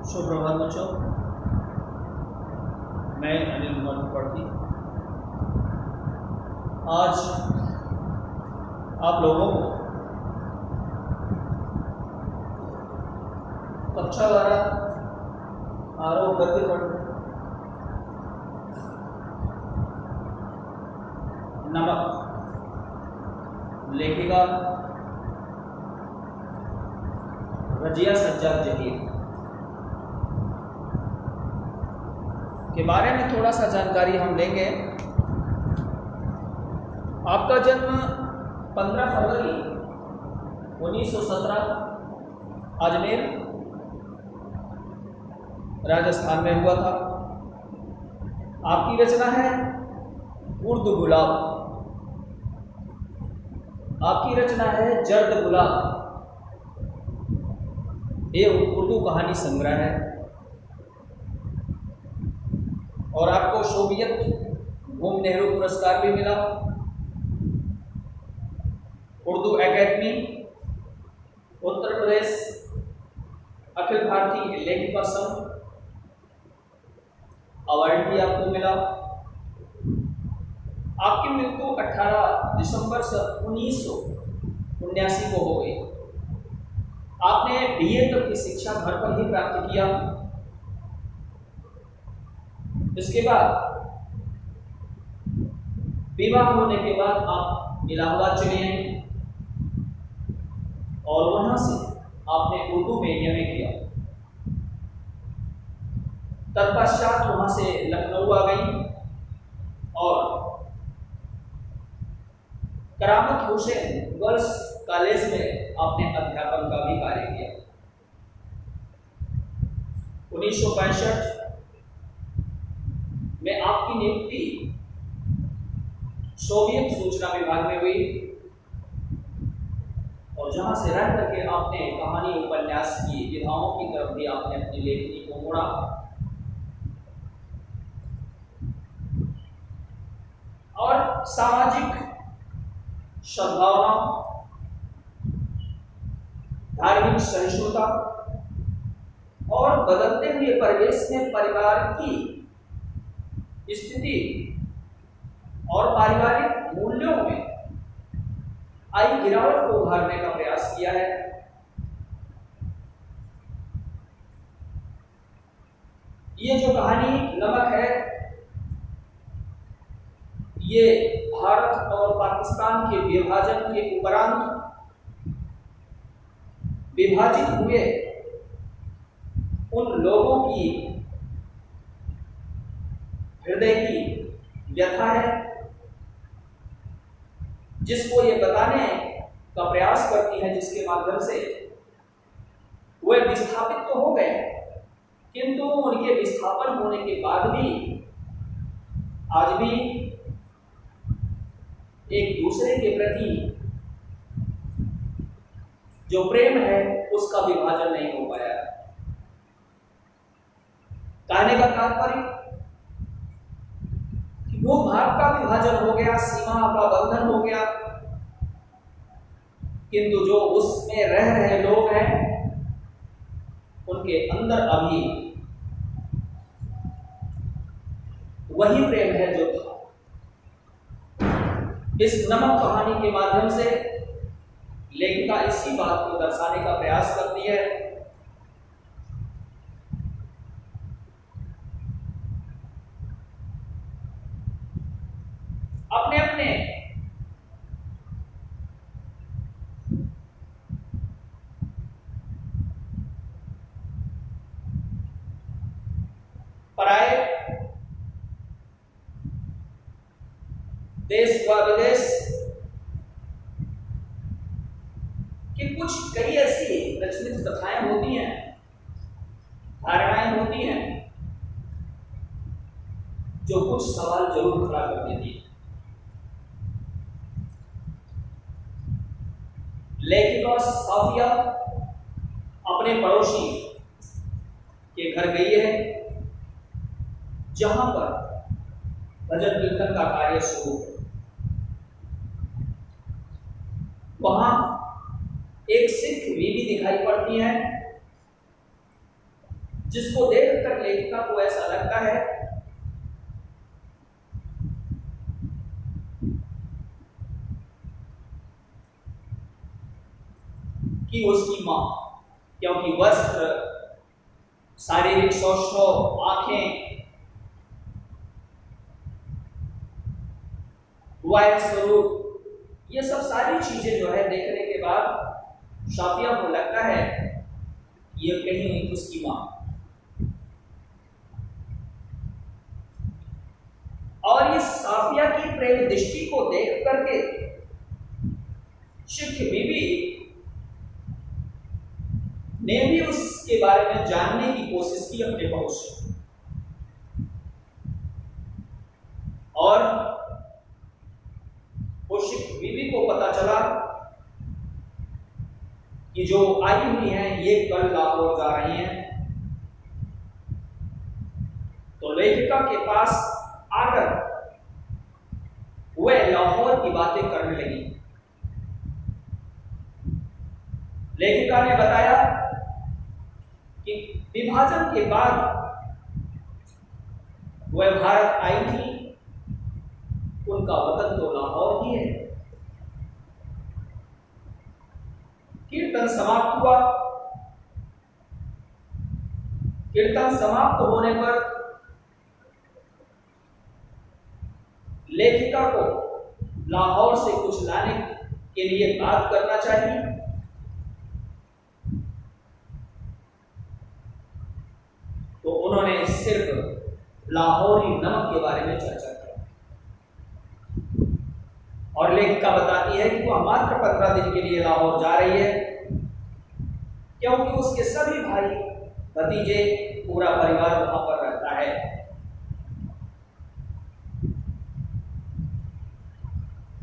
सुप्रभात बच्चों, मैं अनिल कुमार त्रिपाठी आज आप लोगों को कक्षा 12 आरोप गद्य पढ़ नमक लेखिका रजिया सज्जाद जहीर के बारे में थोड़ा सा जानकारी हम लेंगे। आपका जन्म 15 फरवरी 1917 अजमेर राजस्थान में हुआ था। आपकी रचना है उर्दू गुलाब। आपकी रचना है जर्द गुलाब। ये उर्दू कहानी संग्रह है और आपको सोवियत भूम नेहरू पुरस्कार भी मिला। उर्दू एकेडमी उत्तर प्रदेश अखिल भारतीय लेखिका संघ अवार्ड भी आपको मिला। आपकी मृत्यु 18 दिसंबर 1979 को हो गई। आपने बीए तक की शिक्षा घर पर ही प्राप्त किया। इसके बाद विवाह होने के बाद आप इलाहाबाद चले आए और वहां से आपने उर्दू में एमए किया। तत्पश्चात वहां से लखनऊ आ गई और करामत हुसैन गर्ल्स कॉलेज में आपने अध्यापन का भी कार्य किया। 1965 में आपकी नियुक्ति सोवियत सूचना विभाग में हुई और जहां से रह करके आपने कहानी उपन्यास की विधाओं की तरफ भी आपने अपनी लेखनी को मोड़ा। और सामाजिक सद्भावना, धार्मिक सहिष्णुता और बदलते हुए परिवेश में परिवार की स्थिति और पारिवारिक मूल्यों में आई गिरावट को उभारने का प्रयास किया है। ये जो कहानी नमक है, ये भारत और पाकिस्तान के विभाजन के उपरांत विभाजित हुए उन लोगों की हृदय की व्यथा है, जिसको ये बताने का प्रयास करती है, जिसके माध्यम से वे विस्थापित तो हो गए, किंतु उनके विस्थापन होने के बाद भी आज भी एक दूसरे के प्रति जो प्रेम है उसका विभाजन नहीं हो पाया। कहने का तात्पर्य वो भारत का विभाजन हो गया, सीमा का बंधन हो गया, किंतु जो उसमें रह रहे लोग हैं उनके अंदर अभी वही प्रेम है जो था। इस नमक कहानी के माध्यम से लेखिका इसी बात को दर्शाने का प्रयास करती है। अपने अपने पराये देश व विदेश की कुछ कई ऐसी प्रचलित कथाएं होती हैं, धारणाएं होती हैं जो कुछ सवाल जरूर खड़ा कर देती है। लेखिका साफिया अपने पड़ोसी के घर गई है, जहां पर भजन कीर्तन का कार्य शुरू है। वहां एक सिख बीवी दिखाई पड़ती है जिसको देखकर लेखिका को ऐसा लगता है कि उसकी मां, क्योंकि वस्त्र, शारीरिक सौष्ठव, आंखें, वायु स्वरूप, ये सब सारी चीजें जो है देखने के बाद शाफिया को लगता है ये कहीं नहीं उसकी मां। और इस साफिया की प्रेम दृष्टि को देख करके शिख बीबी ने भी उसके बारे में जानने की कोशिश की अपने बहू से, और वो शिख बीबी को पता चला कि जो आई हुई हैं ये कल लाहौर जा रही हैं। तो लेखिका के पास आकर वह लाहौर की बातें करने लगी। लेखिका ने बताया कि विभाजन के बाद वह भारत आई थी, उनका वतन तो लाहौर ही है। कीर्तन समाप्त हुआ। कीर्तन समाप्त होने पर लेखिका को लाहौर से कुछ लाने के लिए बात करना चाहिए। तो उन्होंने सिर्फ लाहौरी नमक के बारे में चर्चा की, और लेखिका बताती है कि वह मात्र 15 दिन के लिए लाहौर जा रही है, क्योंकि उसके सभी भाई भतीजे, पूरा परिवार वहां पर रहता है।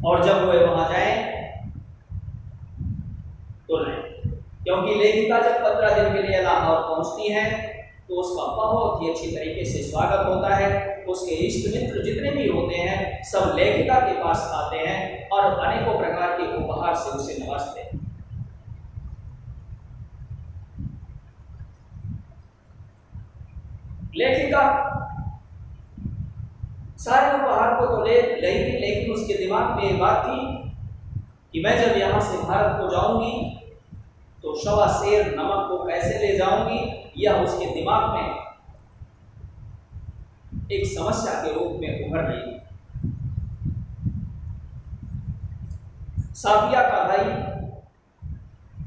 और जब वे वहां जाएं तो नहीं, क्योंकि लेखिका जब 15 दिन के लिए लाहौर पहुंचती है तो उसका बहुत ही अच्छी तरीके से स्वागत होता है। उसके इष्ट मित्र जितने भी होते हैं सब लेखिका के पास आते हैं और अनेकों प्रकार के उपहार से उसे नवाजते हैं। लेखिका सारे उपहार को तो ले थी, लेकिन उसके दिमाग में एक बात थी कि मैं जब यहां से भारत को जाऊंगी तो शवा शेर नमक को कैसे ले जाऊंगी, यह उसके दिमाग में एक समस्या के रूप में उभर रही। साफिया का भाई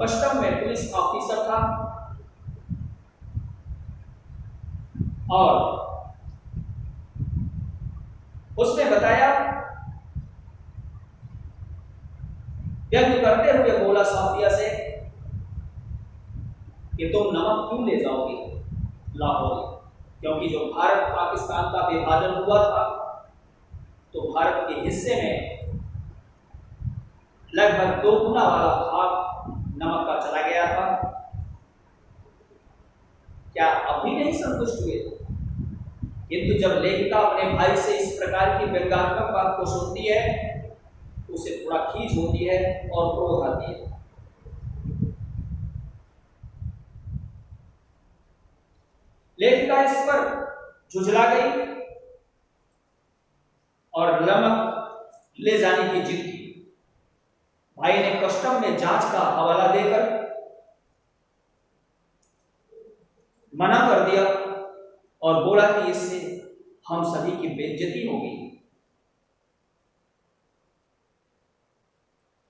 कस्टम में पुलिस ऑफिसर था और उसने बताया, व्यंग करते हुए बोला साफिया से कि तुम नमक क्यों ले जाओगे लाहौर, क्योंकि जो भारत पाकिस्तान का विभाजन हुआ था तो भारत के हिस्से में लगभग 2 गुना वाला भाग नमक का चला गया था। क्या अभी नहीं संतुष्ट हुए? किंतु जब लेखिका अपने भाई से इस प्रकार की व्यंग्यात्मक बात को सुनती है तो उसे थोड़ा खींच होती है और क्रोध आती है। लेखिका इस पर झुझला गई और नमक ले जाने की जिद की। भाई ने कस्टम में जांच का हवाला देकर मना कर दिया और बोला कि इससे हम सभी की बेइज्जती होगी।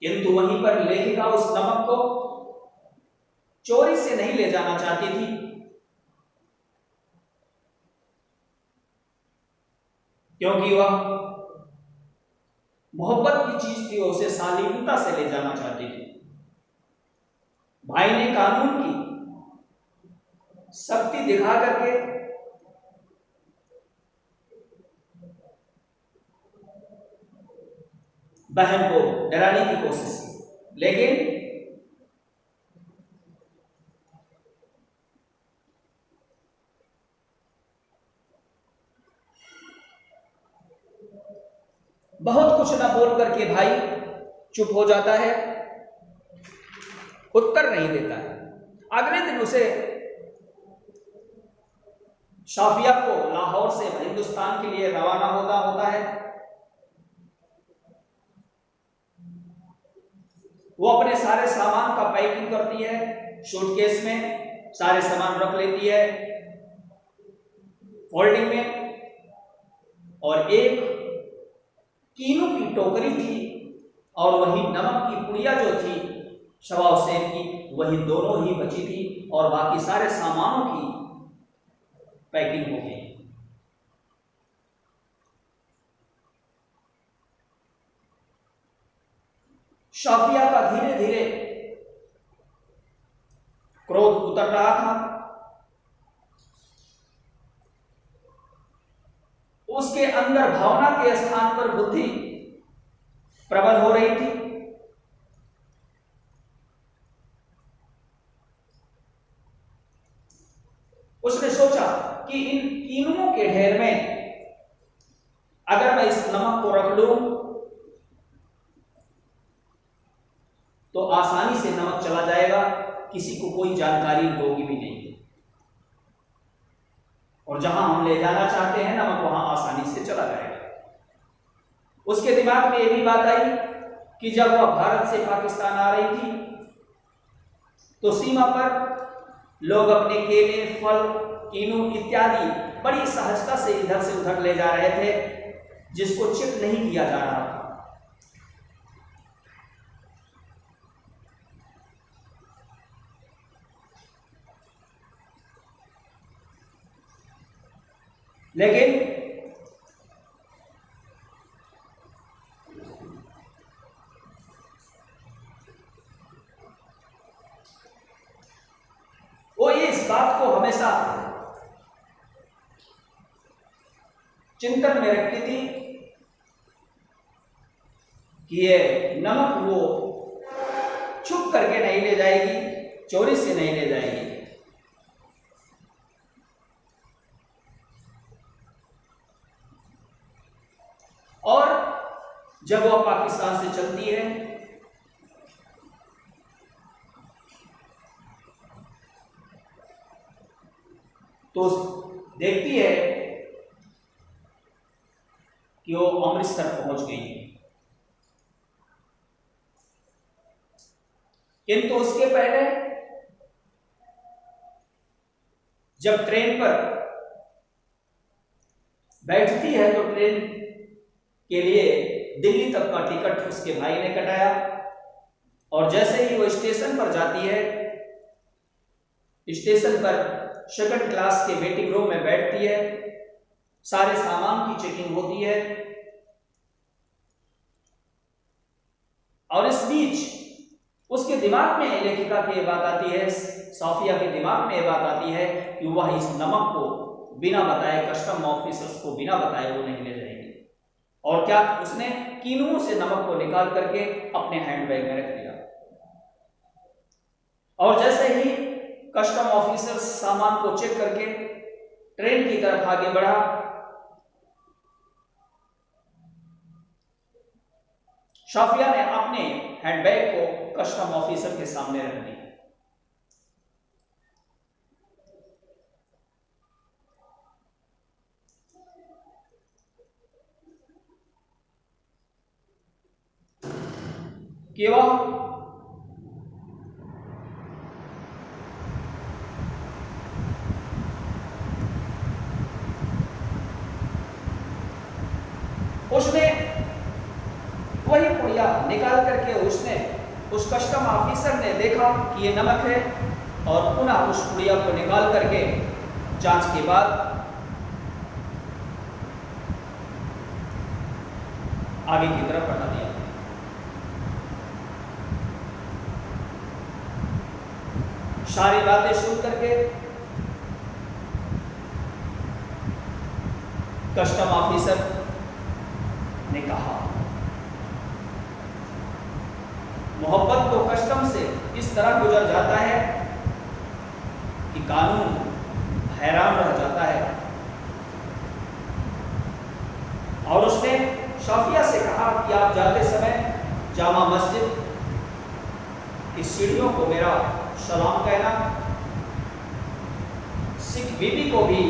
किंतु वहीं पर लेखिका उस नमक को चोरी से नहीं ले जाना चाहती थी, क्योंकि वह मोहब्बत की चीज थी, उसे शालीनता से ले जाना चाहती थी। भाई ने कानून की शक्ति दिखा करके बहन को डराने की कोशिश की, लेकिन बहुत कुछ ना बोल करके भाई चुप हो जाता है, उत्तर नहीं देता है। अगले दिन उसे शाफिया को लाहौर से हिंदुस्तान के लिए रवाना होता है। वो अपने सारे सामान का पैकिंग करती है, सूटकेस में सारे सामान रख लेती है फोल्डिंग में, और एक कीनू की टोकरी थी और वही नमक की पुड़िया जो थी शवा हुसैन की, वही दोनों ही बची थी और बाकी सारे सामानों की पैकिंग हो गई। शाफिया का धीरे धीरे क्रोध उतर रहा था। उसके अंदर भावना के स्थान पर बुद्धि प्रबल हो रही थी। उसने सोचा कि इन कीनुओं के ढेर में अगर मैं इस नमक को रख लूं तो आसानी से नमक चला जाएगा, किसी को कोई जानकारी होगी भी नहीं, और जहां हम ले जाना चाहते हैं नमक वहां आसानी से चला जाएगा। उसके दिमाग में यह भी बात आई कि जब वह भारत से पाकिस्तान आ रही थी तो सीमा पर लोग अपने केले, फल, कीनू इत्यादि बड़ी सहजता से इधर से उधर ले जा रहे थे, जिसको चेक नहीं किया जा रहा था। लेकिन वो इस बात को हमेशा चिंतन में रखती थी कि ये नमक वो छुप करके नहीं ले जाएगी, चोरी से नहीं ले जाएगी। और जब वह पाकिस्तान से चलती है तो देखती है कि वो अमृतसर पहुंच गई है, किंतु उसके पहले जब ट्रेन पर बैठती है तो ट्रेन के लिए दिल्ली तक का टिकट उसके भाई ने कटाया, और जैसे ही वो स्टेशन पर जाती है, स्टेशन पर सेकंड क्लास के वेटिंग रूम में बैठती है, सारे सामान की चेकिंग होती है, और इस बीच उसके दिमाग में लेखिका की बात आती है, साफिया के दिमाग में बात आती है कि वह इस नमक को बिना बताए, कस्टम ऑफिसर्स को बिना बताए वो नहीं ले जाएगी। और क्या उसने कीनुओं से नमक को निकाल करके अपने हैंडबैग में रख दिया, और जैसे ही कस्टम ऑफिसर सामान को चेक करके ट्रेन की तरफ आगे बढ़ा, शाफिया ने अपने हैंडबैग को कस्टम ऑफिसर के सामने रख दिया। कि वह उसने वही पुड़िया निकाल करके उसने उस कस्टम ऑफिसर ने देखा कि ये नमक है, और पुनः उस पुड़िया को निकाल करके जांच के बाद आगे की तरफ बढ़ा दिया। सारी बातें सुन करके कस्टम ऑफिसर ने कहा, मोहब्बत तो कस्टम से इस तरह गुजर जाता है कि कानून हैरान रह जाता है। और उसने शाफिया से कहा कि आप जाते समय जामा मस्जिद की सीढ़ियों को मेरा सलाम कहना, सिख बीबी को भी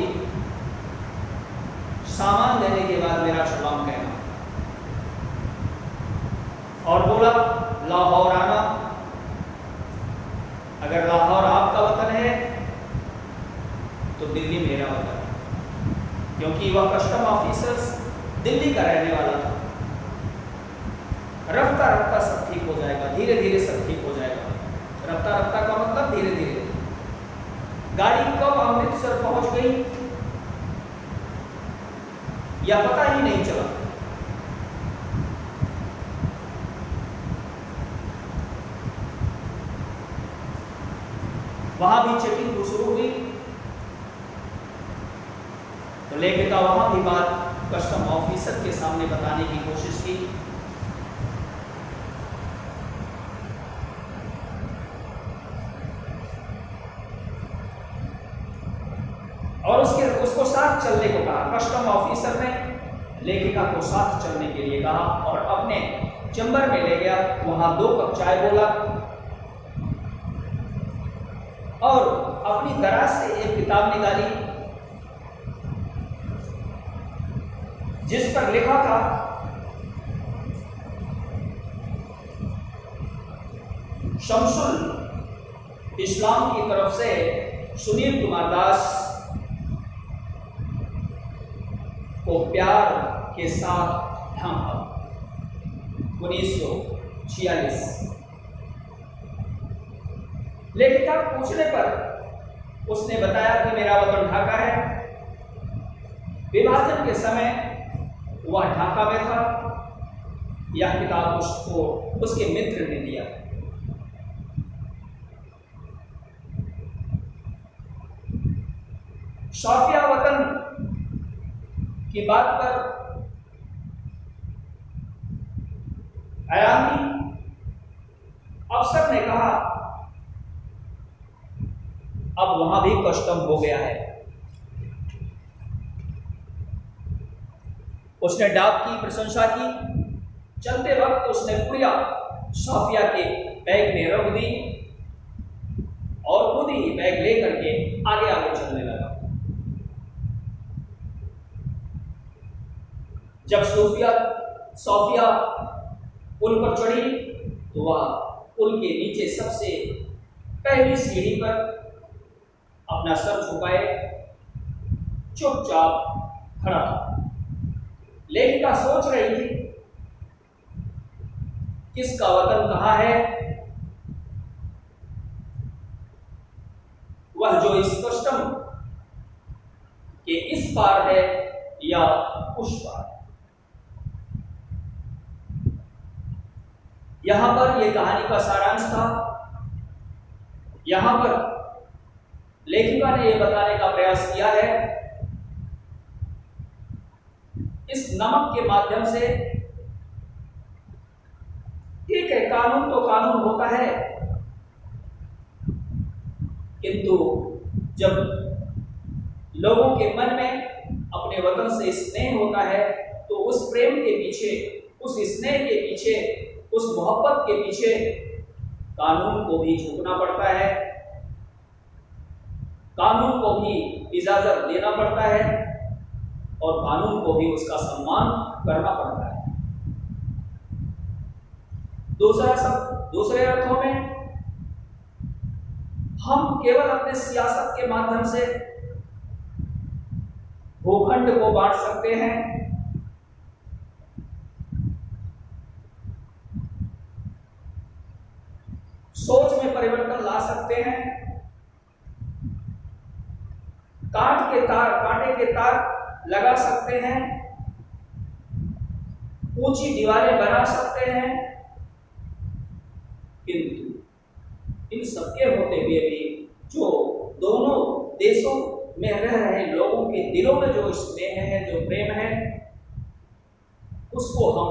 सामान देने के बाद मेरा सलाम कहना और बोला लाहौर आना। अगर लाहौर आपका वतन है तो दिल्ली मेरा वतन है, क्योंकि वह कस्टम ऑफिसर्स दिल्ली का रहने वाला था। रफ्ता रफ्ता सब ठीक हो जाएगा, धीरे धीरे सब ठीक हो जाएगा। रफ्ता रफ्ता का मतलब धीरे धीरे। गाड़ी कब अमृतसर पहुंच गई या पता ही नहीं चला। वहां भी चेकिंग शुरू हुई तो लेखिका वहां भी बात कस्टम ऑफिसर के सामने बताने की कोशिश की। और उसको साथ चलने को कहा। कस्टम ऑफिसर ने लेखिका को साथ चलने के लिए कहा और अपने चैम्बर में ले गया। वहां 2 कप चाय बोला और अपनी दराज से एक किताब निकाली जिस पर लिखा था शमसुल इस्लाम की तरफ से सुनील कुमार दास को प्यार के साथ ढांपा 1946। लेखिका पूछने पर उसने बताया कि मेरा वतन ढाका है। विभाजन के समय वह ढाका में था। यह किताब उसको उसके मित्र ने दिया। शौफिया वतन की बात पर आयामी अफसर ने कहा अब वहां भी कस्टम हो गया है। उसने डाक की प्रशंसा की। चलते वक्त उसने पुड़िया शौफिया के बैग में रख दी और खुद ही बैग लेकर के आगे आगे चलने लगा। जब शौफिया पुल पर चढ़ी तो वह पुल के नीचे सबसे पहली सीढ़ी पर अपना सर झुकाए चुपचाप खड़ा था। लेखिका सोच रही थी किसका वतन कहाँ है। वह जो इस कस्टम के इस पार है या उस पार। यहां पर यह कहानी का सारांश था। यहां पर लेखिका ने यह बताने का प्रयास किया है इस नमक के माध्यम से। ठीक है, कानून तो कानून होता है, किंतु जब लोगों के मन में अपने वतन से स्नेह होता है तो उस प्रेम के पीछे, उस स्नेह के पीछे, उस मोहब्बत के पीछे कानून को भी झुकना पड़ता है, कानून को भी इजाजत देना पड़ता है और कानून को भी उसका सम्मान करना पड़ता है। दूसरे अर्थों में हम केवल अपने सियासत के माध्यम से भूखंड को बांट सकते हैं, सोच में परिवर्तन ला सकते हैं, कांटे के तार लगा सकते हैं, ऊंची दीवारें बना सकते हैं, किंतु इन सबके होते हुए भी जो दोनों देशों में रह रहे लोगों के दिलों में जो स्नेह है, जो प्रेम है, उसको हम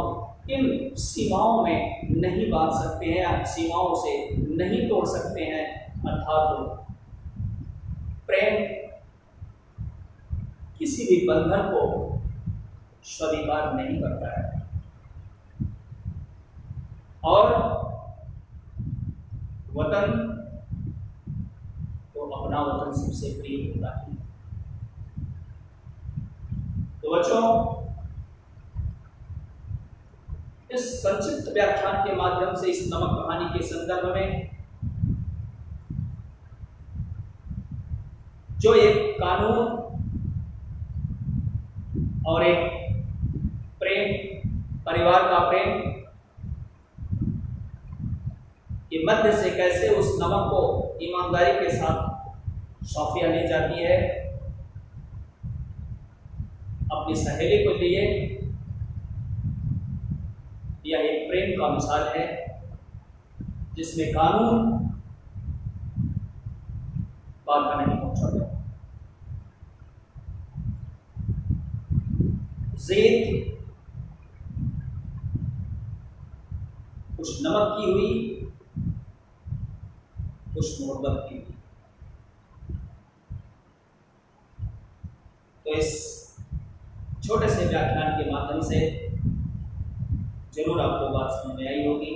इन सीमाओं में नहीं बांध सकते हैं, सीमाओं से नहीं तोड़ सकते हैं। अर्थात प्रेम किसी भी बंधन को स्वीकार नहीं करता है और वतन तो अपना वतन सबसे प्रिय होता है। तो बच्चों, इस संक्षिप्त व्याख्यान के माध्यम से इस नमक कहानी के संदर्भ में जो एक कानून और एक प्रेम, परिवार का प्रेम के मध्य से कैसे उस नमक को ईमानदारी के साथ सोफिया ले जाती है अपनी सहेली को लिए, यह एक प्रेम का मिसाल है जिसमें कानून बाधा नहीं पहुंचा गया। ज़ेद कुछ नमक की हुई, कुछ मोहब्बत की हुई। तो इस छोटे से व्याख्यान के माध्यम से जरूर आपको बात समझ में आई होगी,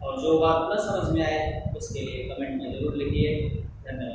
और जो बात न समझ में आए उसके लिए कमेंट में जरूर लिखिए। धन्यवाद।